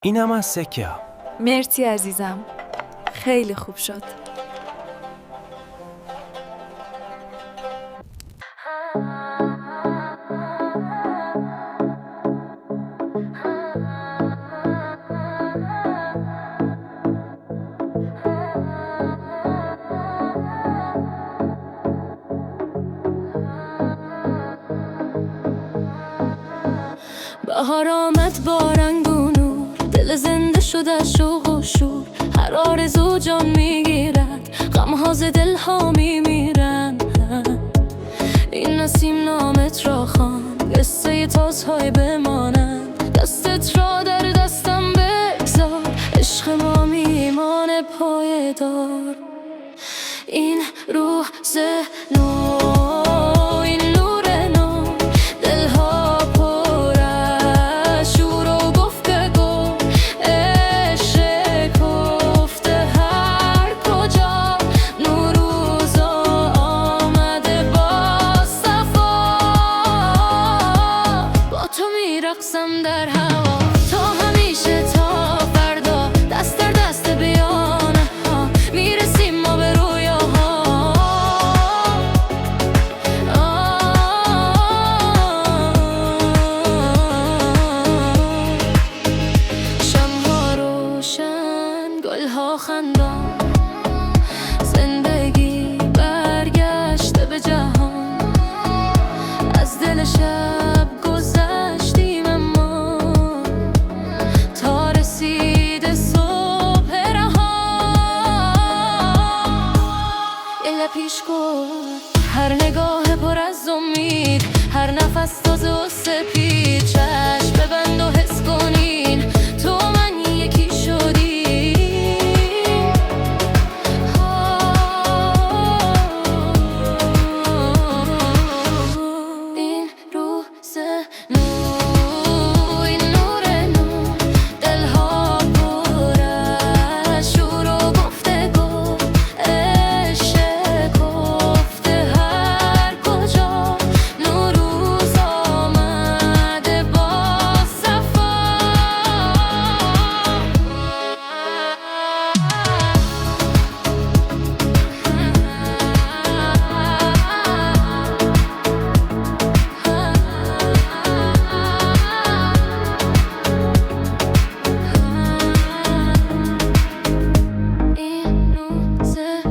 اینم از سکه ها. مرسی عزیزم، خیلی خوب شد. بهار آمد با رنگ و نور، دل زنده شد از شوق و شور. هر آرزو جان میگیرد، غمها ز دلها میمیرند. این نسیم نامت را خواند، قصه تازهای بمانند. دستت را در دستم بگذار، عشق ما میمانه پایدار. این روز نو، این نور نو، دلها پر از شور و گفتگو. عشق گفته هر کجا، نوروز آمده با صفا. با تو میرقصم در هوا، تا همیشه تا فردا. دست در دست بیانه ها، میرسیم ما به رویاها. شمها روشن، گلها خندان، زندگی برگشته به جهان. از دل شب گذشتیم اما، تا رسید صبح رهان. یه پیش گفت هر نگاه پر از امید، هر نفس تازه و سپید. چشم ببند و حس کنین، تو من یکی شدیم. این روز نو، این نور نو، دلها پر از شور و گفتگو. عشق گفته هر کجا، نوروز آمده با صفا. این روزه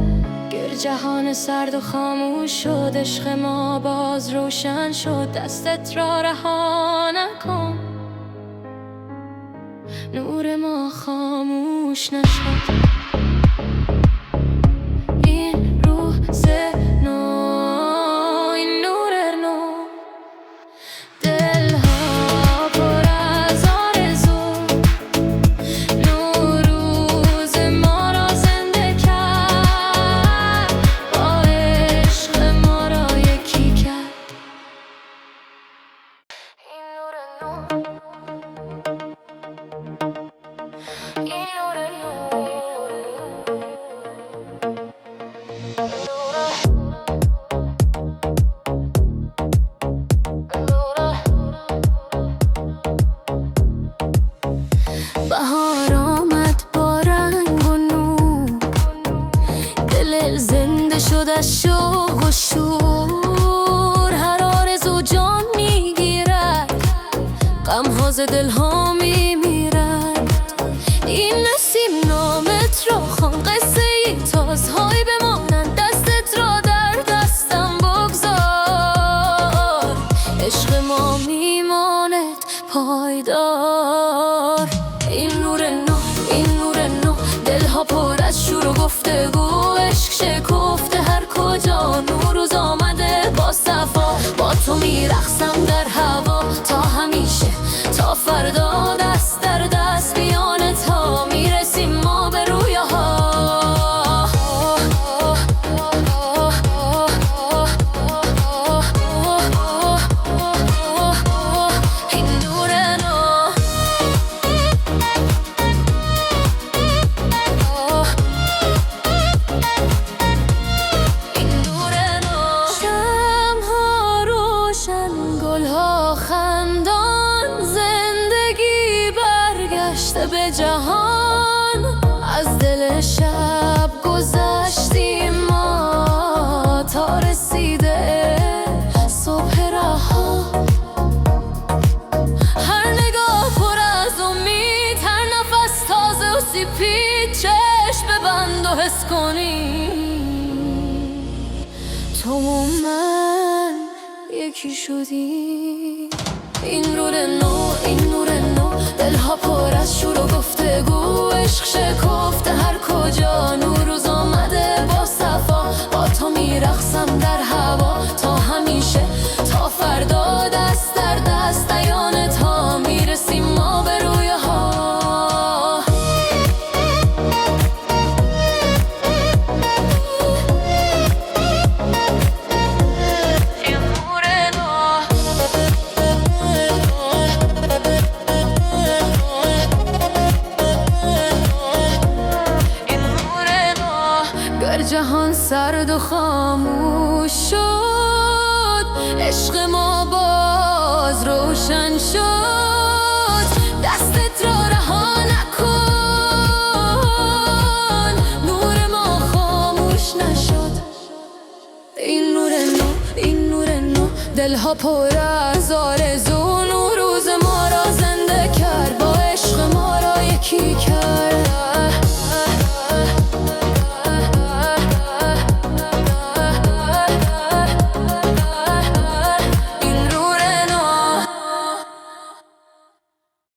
گر جهان سرد و خاموش شد، عشق ما باز روشن شد. دستت را رها نکن، نور ما خاموش نشد. این روز نو، این نور نو، دلها پر از آرزو. نوروز ما را زنده کرد، با عشق ما را یکی کرد. این نور نو، این نور نو. بهار آمد با رنگ و نور، دل زنده شد از شوق و شور. هر آرزو جان میگیرد، غمها ز دلها میمیرد. این نسیم نامت را خوان، قصه تازهای بمانند. دستت را در دستم بگذار، عشق ما میماند پایدار. این نور نو، این نور نو، دلها پر از شور و گفتگو. عشق شکفته هر کجا، نوروز آمده با صفا. با تو میرقصم در هوا، تا همیشه تا فردا. دست در دست بیانه تا میرسیم ما به رویاها. این نور نو، این نور نو. شمها روشن، گلها خندان، زندگی برگشت جهان از دل شب گذشتیم ما تا رسیده صبح رها. هر نگاه پر از امید، هر نفس تازه و سپید، چشم ببند و حس کنی تو و من یکی شدی. این نور نو، این نور نو، دلها پر از شور و گفتگو، عشق شکفته هر کجا، نوروز آمده با صفا. با تو میرقصم در هوا تا همیشه، تا فردا دست در دست دیانه تا میرسیم ما به رویاها. گر جهان سرد و خاموش شد، عشق ما باز روشن شد. دستت را رها نکن، نور ما خاموش نشد. این نور نو، این نور نو، دلها پر از آرزو، نوروز ما را زنده کرد، با عشق ما را یکی کرد.